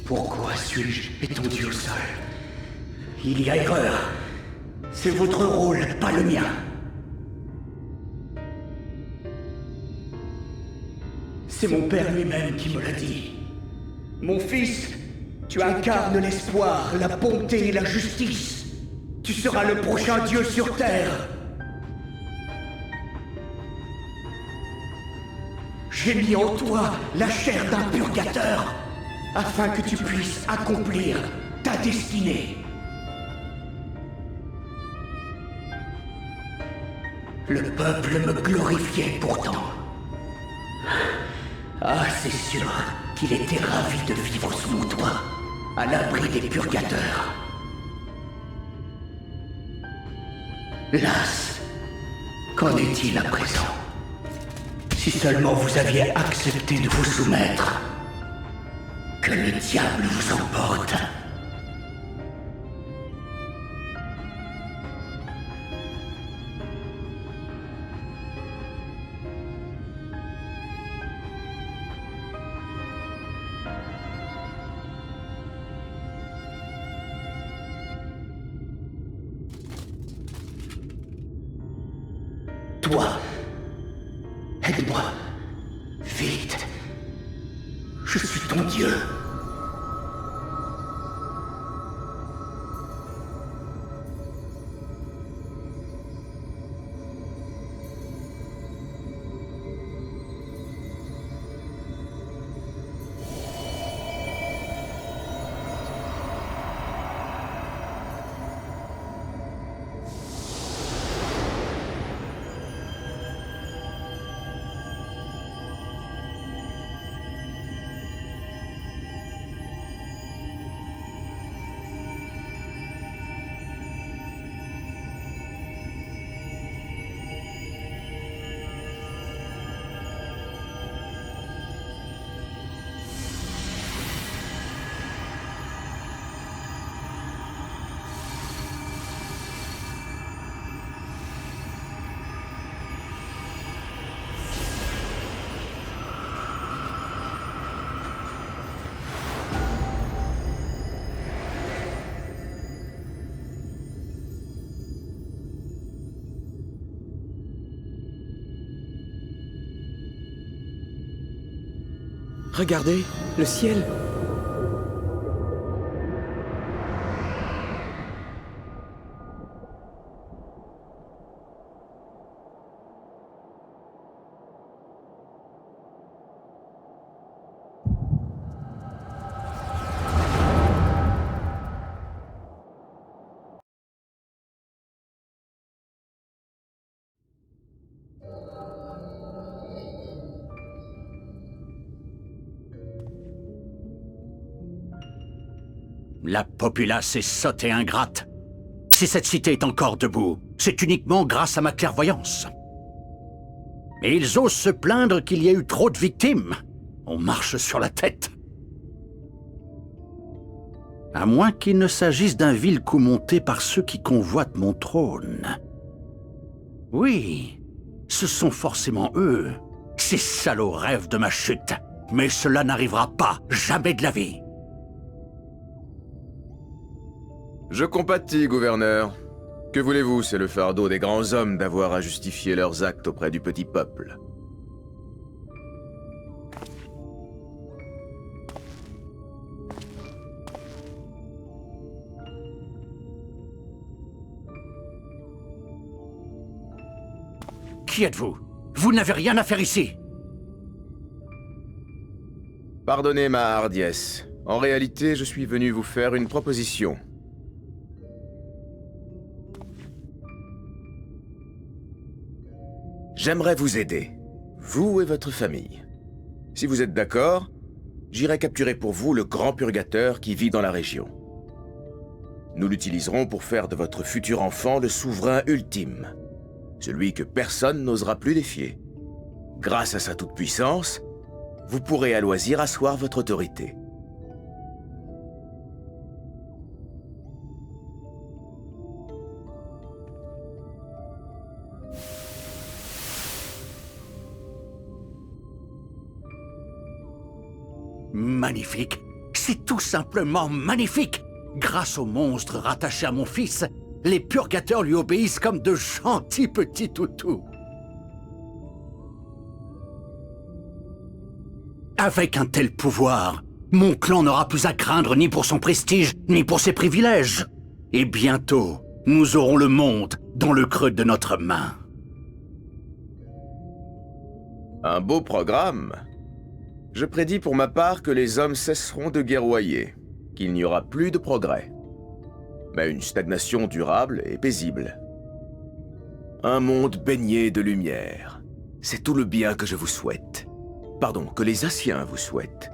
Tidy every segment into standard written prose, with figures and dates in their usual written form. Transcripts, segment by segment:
Pourquoi suis-je étendu au sol? Il y a erreur. C'est votre rôle, pas le mien. C'est mon père lui-même qui me l'a dit. Mon fils, tu incarnes l'espoir, la bonté et la justice. Tu seras le prochain dieu sur Terre. J'ai mis en toi la chair d'un purgateur, afin que tu puisses accomplir ta destinée. Le peuple me glorifiait pourtant. Ah, c'est sûr qu'il était ravi de vivre sous mon toit, à l'abri des purgateurs. Las, qu'en est-il à présent? Si seulement vous aviez accepté de vous soumettre. Que le diable vous emporte. Toi, aide-moi. Vite. Je suis ton dieu. Regardez, le ciel. La populace est sotte et ingrate. Si cette cité est encore debout, c'est uniquement grâce à ma clairvoyance. Et ils osent se plaindre qu'il y a eu trop de victimes. On marche sur la tête. À moins qu'il ne s'agisse d'un vil coup monté par ceux qui convoitent mon trône. Oui, ce sont forcément eux. Ces salauds rêvent de ma chute. Mais cela n'arrivera pas, jamais de la vie. Je compatis, gouverneur. Que voulez-vous, c'est le fardeau des grands hommes d'avoir à justifier leurs actes auprès du petit peuple. Qui êtes-vous? Vous n'avez rien à faire ici. Pardonnez ma hardiesse. En réalité, je suis venu vous faire une proposition. J'aimerais vous aider, vous et votre famille. Si vous êtes d'accord, j'irai capturer pour vous le grand purgateur qui vit dans la région. Nous l'utiliserons pour faire de votre futur enfant le souverain ultime, celui que personne n'osera plus défier. Grâce à sa toute-puissance, vous pourrez à loisir asseoir votre autorité. Magnifique. C'est tout simplement magnifique. Grâce au monstre rattaché à mon fils, les purgateurs lui obéissent comme de gentils petits toutous. Avec un tel pouvoir, mon clan n'aura plus à craindre ni pour son prestige, ni pour ses privilèges. Et bientôt, nous aurons le monde dans le creux de notre main. Un beau programme. Je prédis pour ma part que les hommes cesseront de guerroyer, qu'il n'y aura plus de progrès, mais une stagnation durable et paisible. Un monde baigné de lumière. C'est tout le bien que je vous souhaite. Pardon, que les Asciens vous souhaitent.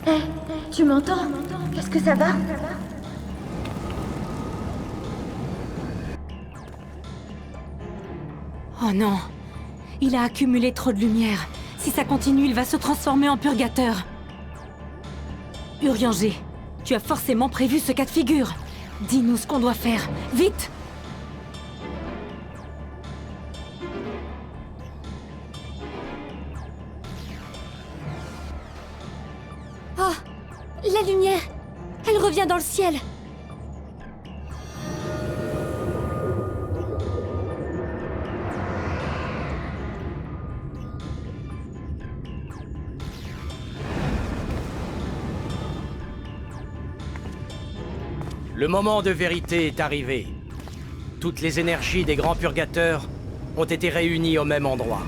Hé, tu m'entends? Qu'est-ce que ça va? Oh non! Il a accumulé trop de lumière. Si ça continue, il va se transformer en purgateur. Urianger, tu as forcément prévu ce cas de figure. Dis-nous ce qu'on doit faire. Vite! Oh! La lumière! Elle revient dans le ciel! Le moment de vérité est arrivé. Toutes les énergies des grands purgateurs ont été réunies au même endroit.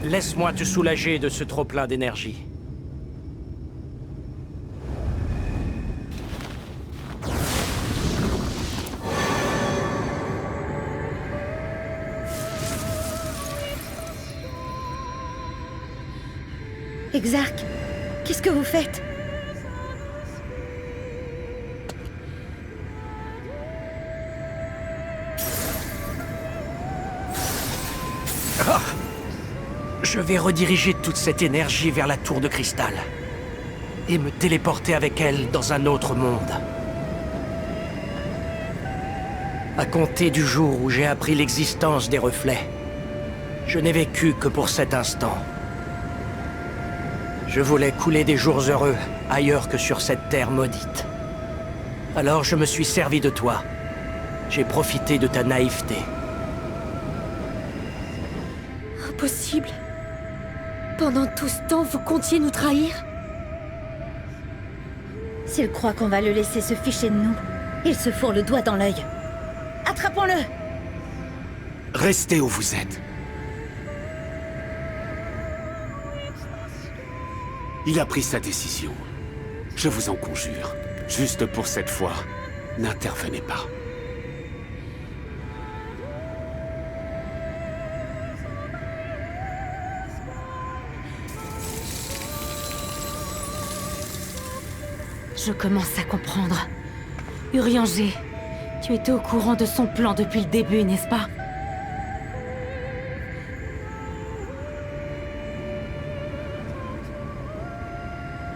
Laisse-moi te soulager de ce trop-plein d'énergie. Exarch, qu'est-ce que vous faites? Je vais rediriger toute cette énergie vers la tour de cristal. Et me téléporter avec elle dans un autre monde. À compter du jour où j'ai appris l'existence des reflets, je n'ai vécu que pour cet instant. Je voulais couler des jours heureux ailleurs que sur cette terre maudite. Alors je me suis servi de toi. J'ai profité de ta naïveté. Impossible. Pendant tout ce temps, vous comptiez nous trahir? S'il croit qu'on va le laisser se ficher de nous, il se fourre le doigt dans l'œil. Attrapons-le! Restez où vous êtes. Il a pris sa décision. Je vous en conjure. Juste pour cette fois, n'intervenez pas. Je commence à comprendre. Urianger, tu étais au courant de son plan depuis le début, n'est-ce pas?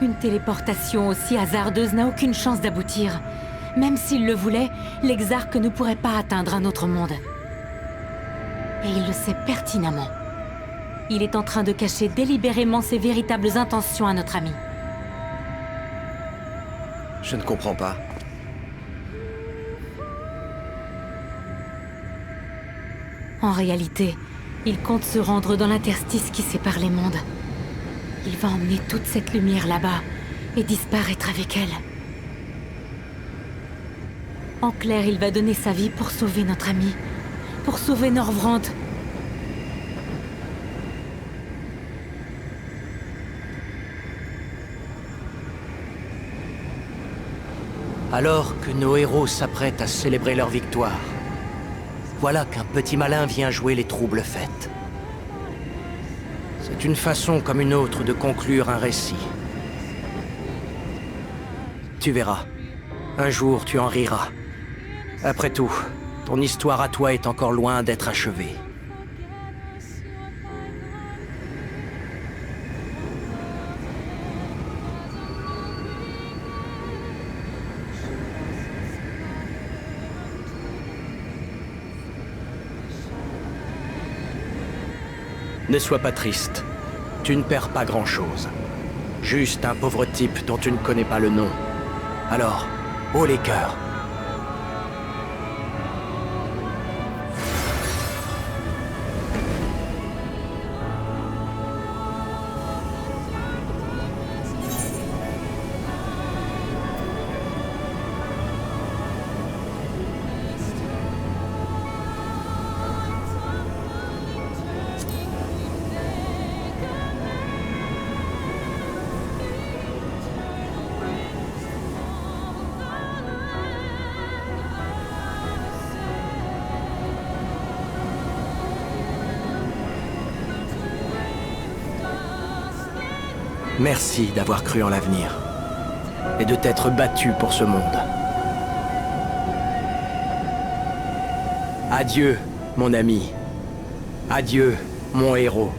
Une téléportation aussi hasardeuse n'a aucune chance d'aboutir. Même s'il le voulait, l'Exarque ne pourrait pas atteindre un autre monde. Et il le sait pertinemment. Il est en train de cacher délibérément ses véritables intentions à notre ami. Je ne comprends pas. En réalité, il compte se rendre dans l'interstice qui sépare les mondes. Il va emmener toute cette lumière là-bas et disparaître avec elle. En clair, il va donner sa vie pour sauver notre ami, pour sauver Norvrand. Alors que nos héros s'apprêtent à célébrer leur victoire, voilà qu'un petit malin vient jouer les troubles fêtes. C'est une façon comme une autre de conclure un récit. Tu verras. Un jour, tu en riras. Après tout, ton histoire à toi est encore loin d'être achevée. Ne sois pas triste. Tu ne perds pas grand-chose. Juste un pauvre type dont tu ne connais pas le nom. Alors, haut les cœurs. Merci d'avoir cru en l'avenir. Et de t'être battu pour ce monde. Adieu, mon ami. Adieu, mon héros.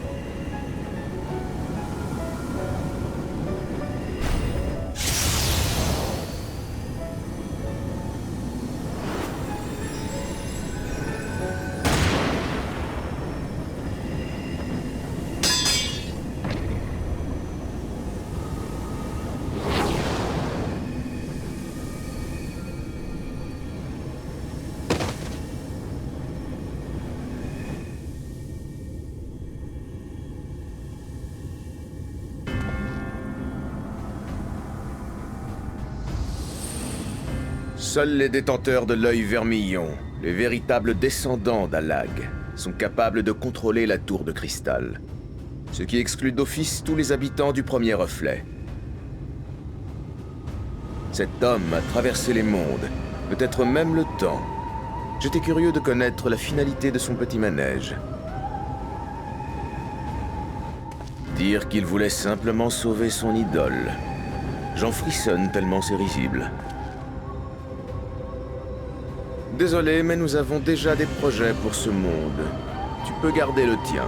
Seuls les détenteurs de l'œil vermillon, les véritables descendants d'Alag, sont capables de contrôler la tour de cristal. Ce qui exclut d'office tous les habitants du premier reflet. Cet homme a traversé les mondes, peut-être même le temps. J'étais curieux de connaître la finalité de son petit manège. Dire qu'il voulait simplement sauver son idole. J'en frissonne tellement c'est risible. Désolé, mais nous avons déjà des projets pour ce monde. Tu peux garder le tien.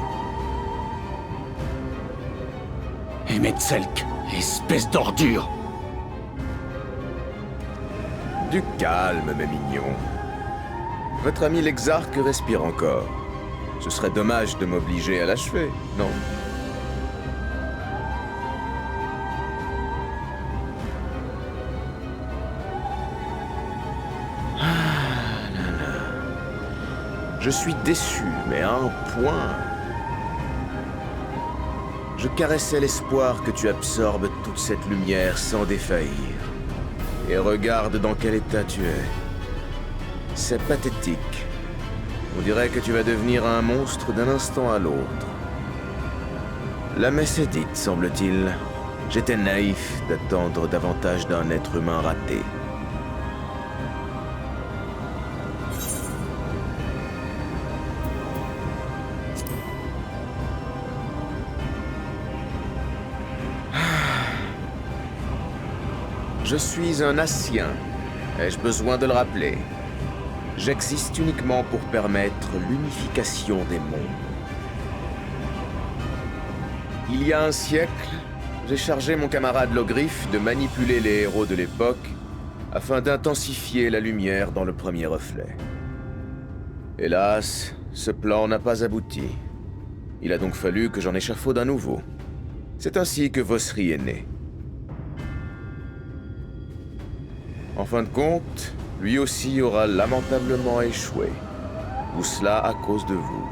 Et Metzelk, espèce d'ordure! Du calme, mes mignons. Votre ami l'exarque respire encore. Ce serait dommage de m'obliger à l'achever, non? Je suis déçu, mais à un point. Je caressais l'espoir que tu absorbes toute cette lumière sans défaillir. Et regarde dans quel état tu es. C'est pathétique. On dirait que tu vas devenir un monstre d'un instant à l'autre. La messe est dite, semble-t-il. J'étais naïf d'attendre davantage d'un être humain raté. Je suis un Ascien. Ai-je besoin de le rappeler? J'existe uniquement pour permettre l'unification des mondes. Il y a un siècle, j'ai chargé mon camarade Logrif de manipuler les héros de l'époque afin d'intensifier la lumière dans le premier reflet. Hélas, ce plan n'a pas abouti. Il a donc fallu que j'en échafaude un nouveau. C'est ainsi que Vosri est né. En fin de compte, lui aussi aura lamentablement échoué. Tout cela à cause de vous.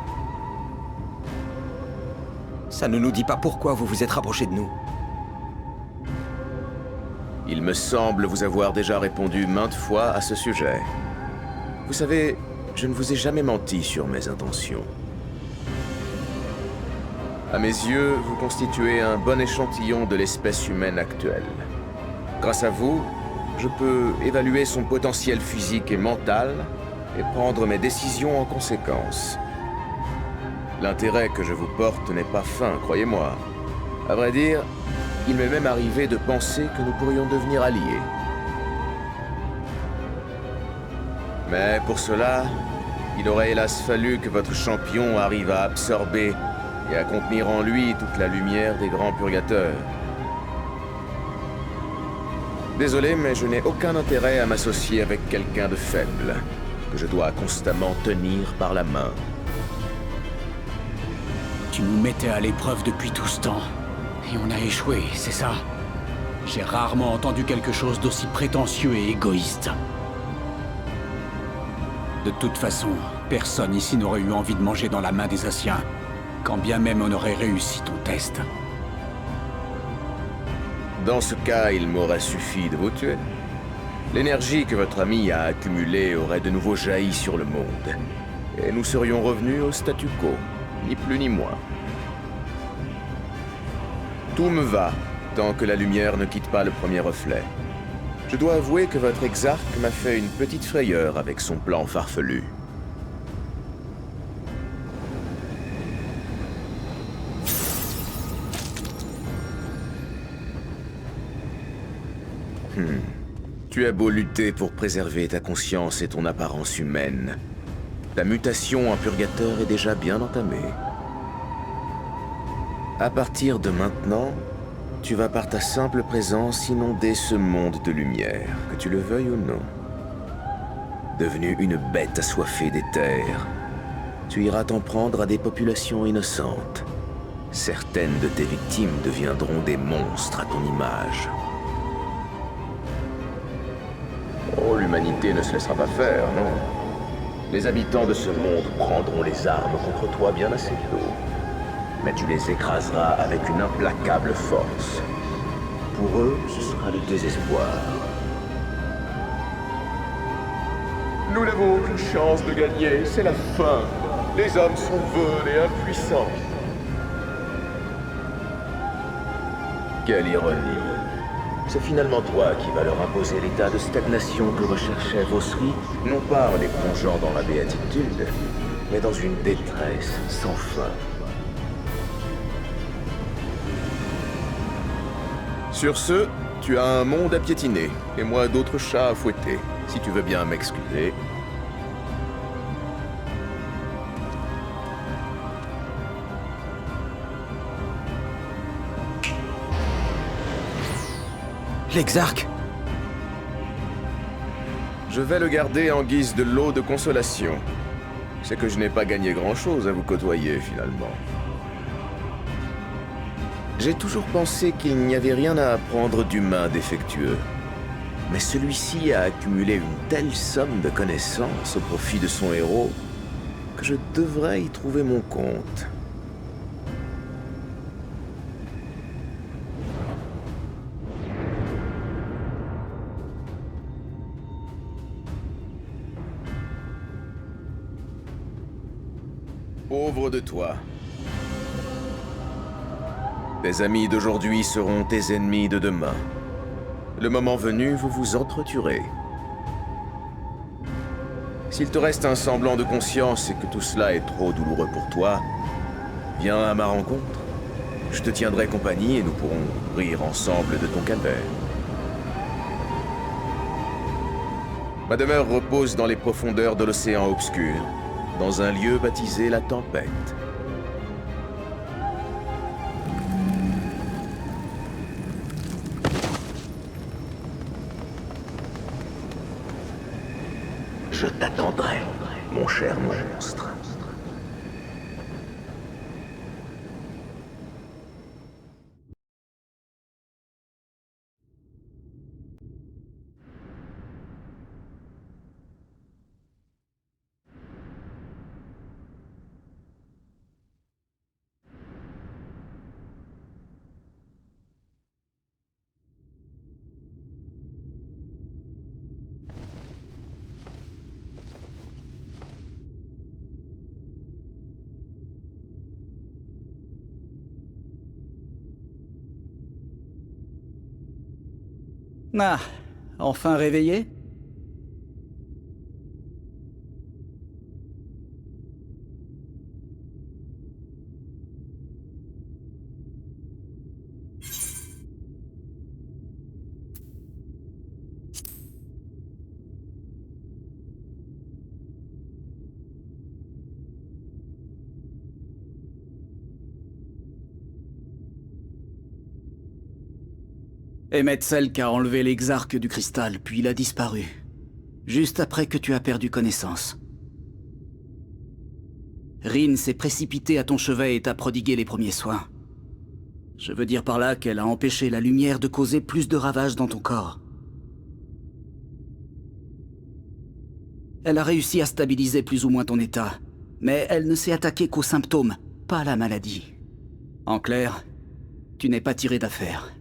Ça ne nous dit pas pourquoi vous vous êtes rapproché de nous. Il me semble vous avoir déjà répondu maintes fois à ce sujet. Vous savez, je ne vous ai jamais menti sur mes intentions. À mes yeux, vous constituez un bon échantillon de l'espèce humaine actuelle. Grâce à vous, je peux évaluer son potentiel physique et mental et prendre mes décisions en conséquence. L'intérêt que je vous porte n'est pas fin, croyez-moi. À vrai dire, il m'est même arrivé de penser que nous pourrions devenir alliés. Mais pour cela, il aurait hélas fallu que votre champion arrive à absorber et à contenir en lui toute la lumière des grands purgateurs. Désolé, mais je n'ai aucun intérêt à m'associer avec quelqu'un de faible, que je dois constamment tenir par la main. Tu nous mettais à l'épreuve depuis tout ce temps. Et on a échoué, c'est ça? J'ai rarement entendu quelque chose d'aussi prétentieux et égoïste. De toute façon, personne ici n'aurait eu envie de manger dans la main des Asiens, quand bien même on aurait réussi ton test. Dans ce cas, il m'aurait suffi de vous tuer. L'énergie que votre ami a accumulée aurait de nouveau jailli sur le monde. Et nous serions revenus au statu quo, ni plus ni moins. Tout me va, tant que la lumière ne quitte pas le premier reflet. Je dois avouer que votre exarque m'a fait une petite frayeur avec son plan farfelu. Tu as beau lutter pour préserver ta conscience et ton apparence humaine. Ta mutation en purgateur est déjà bien entamée. À partir de maintenant, tu vas par ta simple présence inonder ce monde de lumière, que tu le veuilles ou non. Devenu une bête assoiffée des terres, tu iras t'en prendre à des populations innocentes. Certaines de tes victimes deviendront des monstres à ton image. Oh, l'humanité ne se laissera pas faire, non. Les habitants de ce monde prendront les armes contre toi bien assez tôt. Mais tu les écraseras avec une implacable force. Pour eux, ce sera le désespoir. Nous n'avons aucune chance de gagner, c'est la fin. Les hommes sont veuls et impuissants. Quelle ironie. C'est finalement toi qui vas leur imposer l'état de stagnation que recherchait Vosri, non pas en les plongeant dans la béatitude, mais dans une détresse sans fin. Sur ce, tu as un monde à piétiner, et moi d'autres chats à fouetter, si tu veux bien m'excuser. L'exarque! Je vais le garder en guise de lot de consolation. C'est que je n'ai pas gagné grand-chose à vous côtoyer, finalement. J'ai toujours pensé qu'il n'y avait rien à apprendre d'humain défectueux. Mais celui-ci a accumulé une telle somme de connaissances au profit de son héros que je devrais y trouver mon compte. Pauvre de toi. Tes amis d'aujourd'hui seront tes ennemis de demain. Le moment venu, vous vous entretuerez. S'il te reste un semblant de conscience et que tout cela est trop douloureux pour toi, viens à ma rencontre. Je te tiendrai compagnie et nous pourrons rire ensemble de ton calvaire. Ma demeure repose dans les profondeurs de l'océan obscur, dans un lieu baptisé la Tempête. Je t'attendrai, mon cher monstre. Ah, enfin réveillé? Emet-Selch a enlevé l'exarque du cristal, puis il a disparu. Juste après que tu as perdu connaissance. Rin s'est précipitée à ton chevet et t'a prodigué les premiers soins. Je veux dire par là qu'elle a empêché la lumière de causer plus de ravages dans ton corps. Elle a réussi à stabiliser plus ou moins ton état, mais elle ne s'est attaquée qu'aux symptômes, pas à la maladie. En clair, tu n'es pas tiré d'affaire.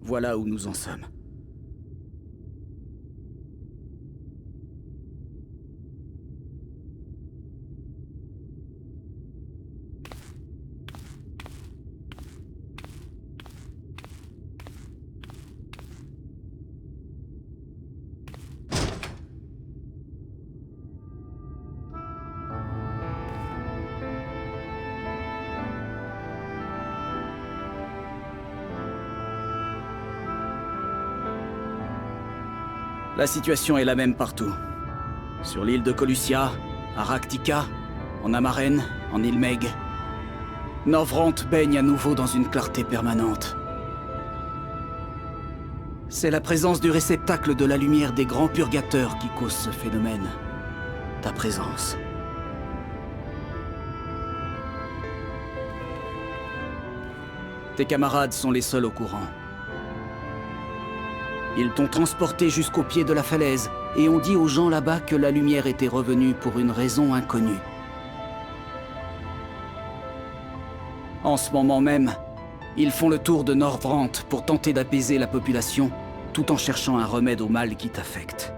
Voilà où nous en sommes. La situation est la même partout. Sur l'île de Colucia, à Rak'tika, en Amarren, en île Meg. Norvrant baigne à nouveau dans une clarté permanente. C'est la présence du réceptacle de la lumière des grands purgateurs qui cause ce phénomène. Ta présence. Tes camarades sont les seuls au courant. Ils t'ont transporté jusqu'au pied de la falaise et ont dit aux gens là-bas que la lumière était revenue pour une raison inconnue. En ce moment même, ils font le tour de Norvrant pour tenter d'apaiser la population tout en cherchant un remède au mal qui t'affecte.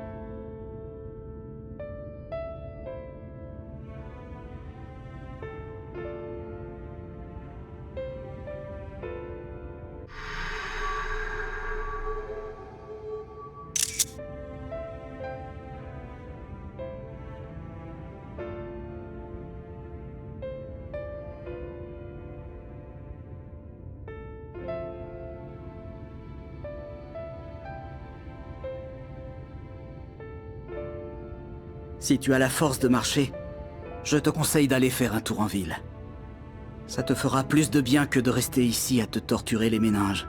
Si tu as la force de marcher, je te conseille d'aller faire un tour en ville. Ça te fera plus de bien que de rester ici à te torturer les méninges.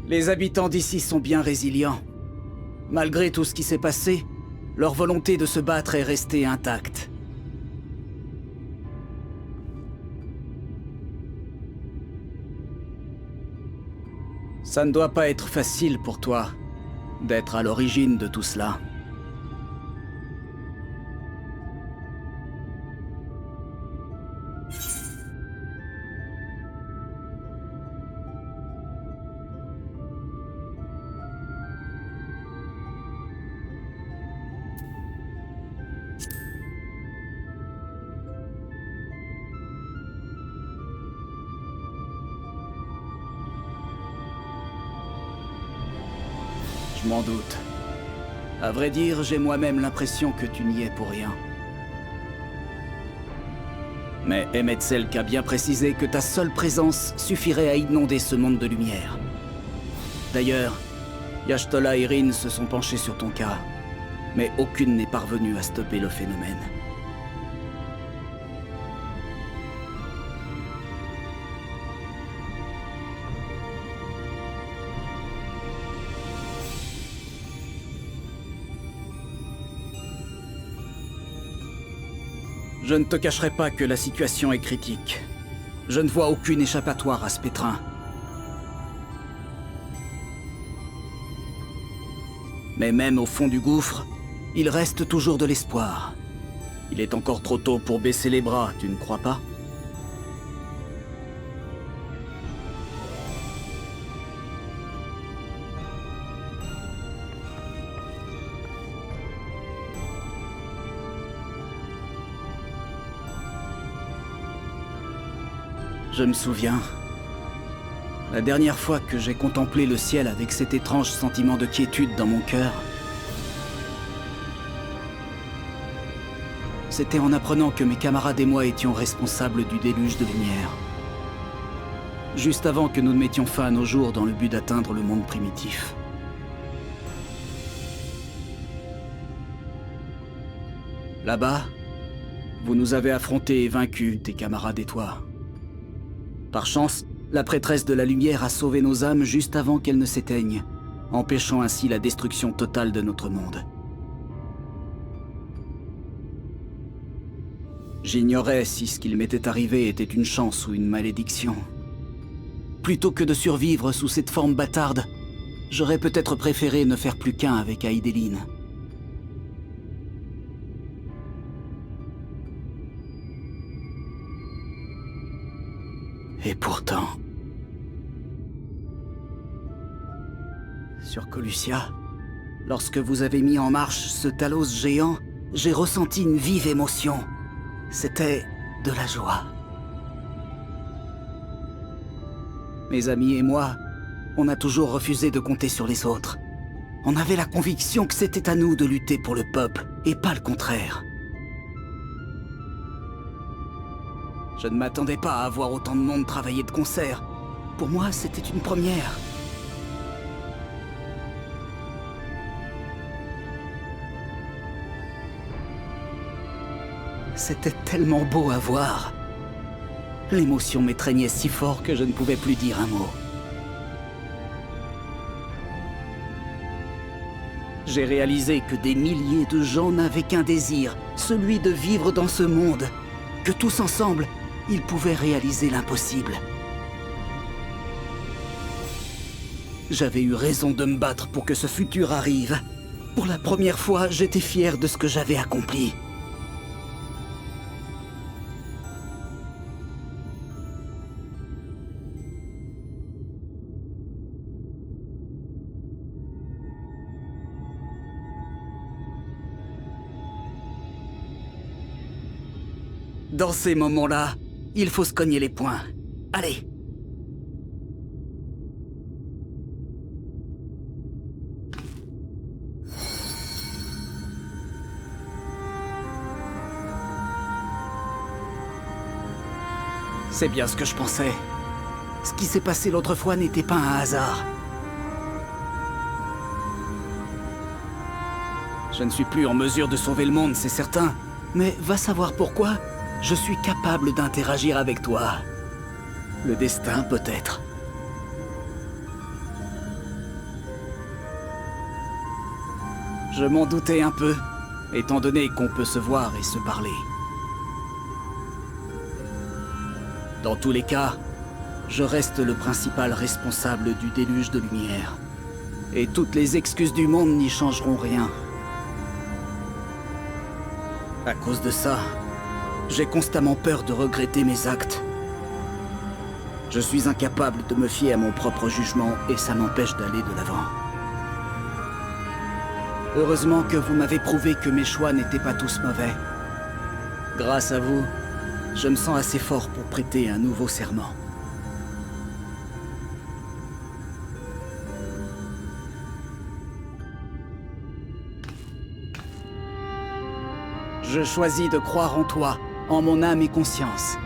Les habitants d'ici sont bien résilients. Malgré tout ce qui s'est passé, leur volonté de se battre est restée intacte. Ça ne doit pas être facile pour toi d'être à l'origine de tout cela. Je m'en doute. À vrai dire, j'ai moi-même l'impression que tu n'y es pour rien. Mais Emet-Selch a bien précisé que ta seule présence suffirait à inonder ce monde de lumière. D'ailleurs, Y'shtola et Rin se sont penchés sur ton cas, mais aucune n'est parvenue à stopper le phénomène. Je ne te cacherai pas que la situation est critique. Je ne vois aucune échappatoire à ce pétrin. Mais même au fond du gouffre, il reste toujours de l'espoir. Il est encore trop tôt pour baisser les bras, tu ne crois pas ? Je me souviens. La dernière fois que j'ai contemplé le ciel avec cet étrange sentiment de quiétude dans mon cœur, c'était en apprenant que mes camarades et moi étions responsables du déluge de lumière. Juste avant que nous ne mettions fin à nos jours dans le but d'atteindre le monde primitif. Là-bas, vous nous avez affrontés et vaincus, tes camarades et toi. Par chance, la prêtresse de la lumière a sauvé nos âmes juste avant qu'elles ne s'éteignent, empêchant ainsi la destruction totale de notre monde. J'ignorais si ce qu'il m'était arrivé était une chance ou une malédiction. Plutôt que de survivre sous cette forme bâtarde, j'aurais peut-être préféré ne faire plus qu'un avec Aidéline. Et pourtant... Sur Colucia, lorsque vous avez mis en marche ce Talos géant, j'ai ressenti une vive émotion. C'était de la joie. Mes amis et moi, on a toujours refusé de compter sur les autres. On avait la conviction que c'était à nous de lutter pour le peuple, et pas le contraire. Je ne m'attendais pas à voir autant de monde travailler de concert. Pour moi, c'était une première. C'était tellement beau à voir. L'émotion m'étreignait si fort que je ne pouvais plus dire un mot. J'ai réalisé que des milliers de gens n'avaient qu'un désir, celui de vivre dans ce monde, que tous ensemble, ils pouvaient réaliser l'impossible. J'avais eu raison de me battre pour que ce futur arrive. Pour la première fois, j'étais fier de ce que j'avais accompli. Dans ces moments-là, il faut se cogner les poings. Allez! C'est bien ce que je pensais. Ce qui s'est passé l'autre fois n'était pas un hasard. Je ne suis plus en mesure de sauver le monde, c'est certain. Mais va savoir pourquoi. Je suis capable d'interagir avec toi. Le destin, peut-être. Je m'en doutais un peu, étant donné qu'on peut se voir et se parler. Dans tous les cas, je reste le principal responsable du déluge de lumière. Et toutes les excuses du monde n'y changeront rien. À cause de ça, j'ai constamment peur de regretter mes actes. Je suis incapable de me fier à mon propre jugement et ça m'empêche d'aller de l'avant. Heureusement que vous m'avez prouvé que mes choix n'étaient pas tous mauvais. Grâce à vous, je me sens assez fort pour prêter un nouveau serment. Je choisis de croire en toi, en mon âme et conscience.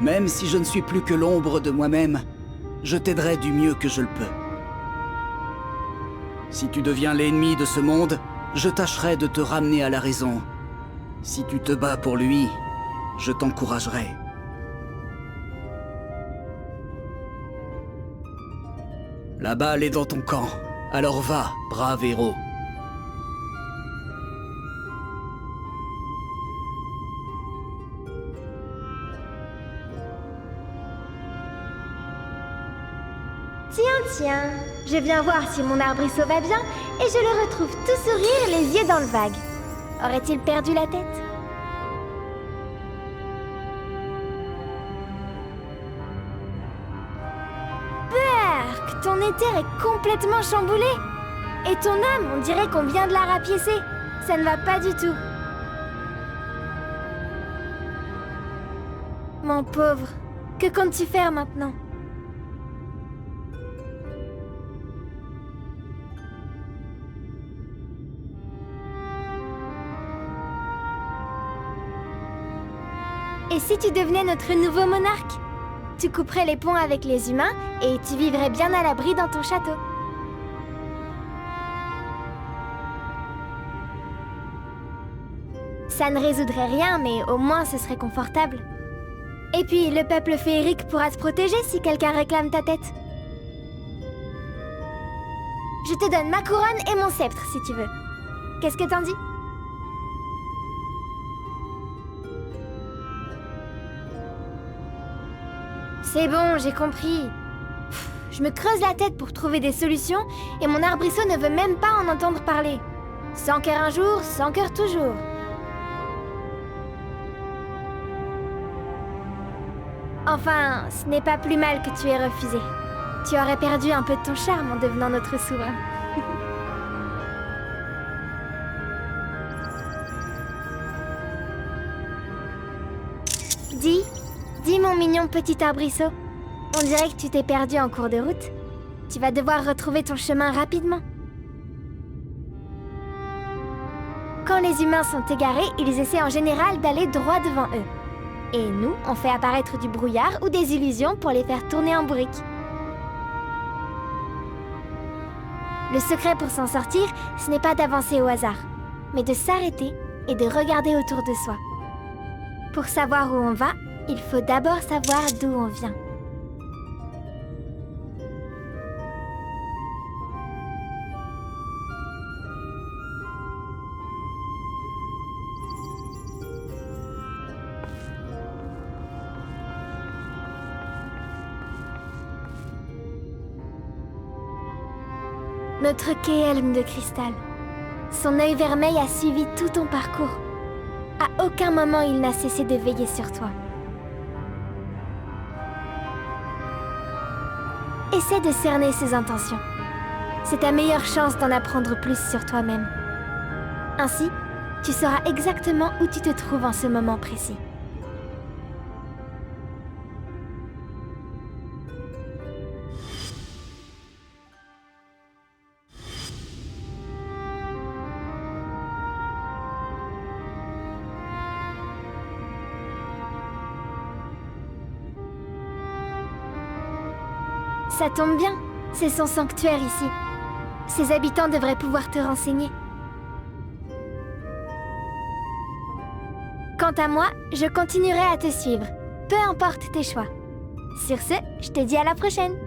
Même si je ne suis plus que l'ombre de moi-même, je t'aiderai du mieux que je le peux. Si tu deviens l'ennemi de ce monde, je tâcherai de te ramener à la raison. Si tu te bats pour lui, je t'encouragerai. La balle est dans ton camp, alors va, brave héros. Tiens, je viens voir si mon arbrisseau va bien et je le retrouve tout sourire, les yeux dans le vague. Aurait-il perdu la tête? Berk, ton éther est complètement chamboulé. Et ton âme, on dirait qu'on vient de la rapiécer. Ça ne va pas du tout. Mon pauvre, que comptes-tu faire maintenant? Et si tu devenais notre nouveau monarque? Tu couperais les ponts avec les humains et tu vivrais bien à l'abri dans ton château. Ça ne résoudrait rien, mais au moins ce serait confortable. Et puis, le peuple féerique pourra te protéger si quelqu'un réclame ta tête. Je te donne ma couronne et mon sceptre, si tu veux. Qu'est-ce que t'en dis? C'est bon, j'ai compris. Je me creuse la tête pour trouver des solutions et mon arbrisseau ne veut même pas en entendre parler. Sans cœur un jour, sans cœur toujours. Enfin, ce n'est pas plus mal que tu aies refusé. Tu aurais perdu un peu de ton charme en devenant notre souverain. Dis mon mignon petit arbrisseau, on dirait que tu t'es perdu en cours de route. Tu vas devoir retrouver ton chemin rapidement. Quand les humains sont égarés, ils essaient en général d'aller droit devant eux. Et nous, on fait apparaître du brouillard ou des illusions pour les faire tourner en bourrique. Le secret pour s'en sortir, ce n'est pas d'avancer au hasard, mais de s'arrêter et de regarder autour de soi. Pour savoir où on va, il faut d'abord savoir d'où on vient. Notre Kehelm de cristal. Son œil vermeil a suivi tout ton parcours. À aucun moment il n'a cessé de veiller sur toi. Essaie de cerner ses intentions. C'est ta meilleure chance d'en apprendre plus sur toi-même. Ainsi, tu sauras exactement où tu te trouves en ce moment précis. Ça tombe bien, c'est son sanctuaire ici. Ses habitants devraient pouvoir te renseigner. Quant à moi, je continuerai à te suivre, peu importe tes choix. Sur ce, je te dis à la prochaine.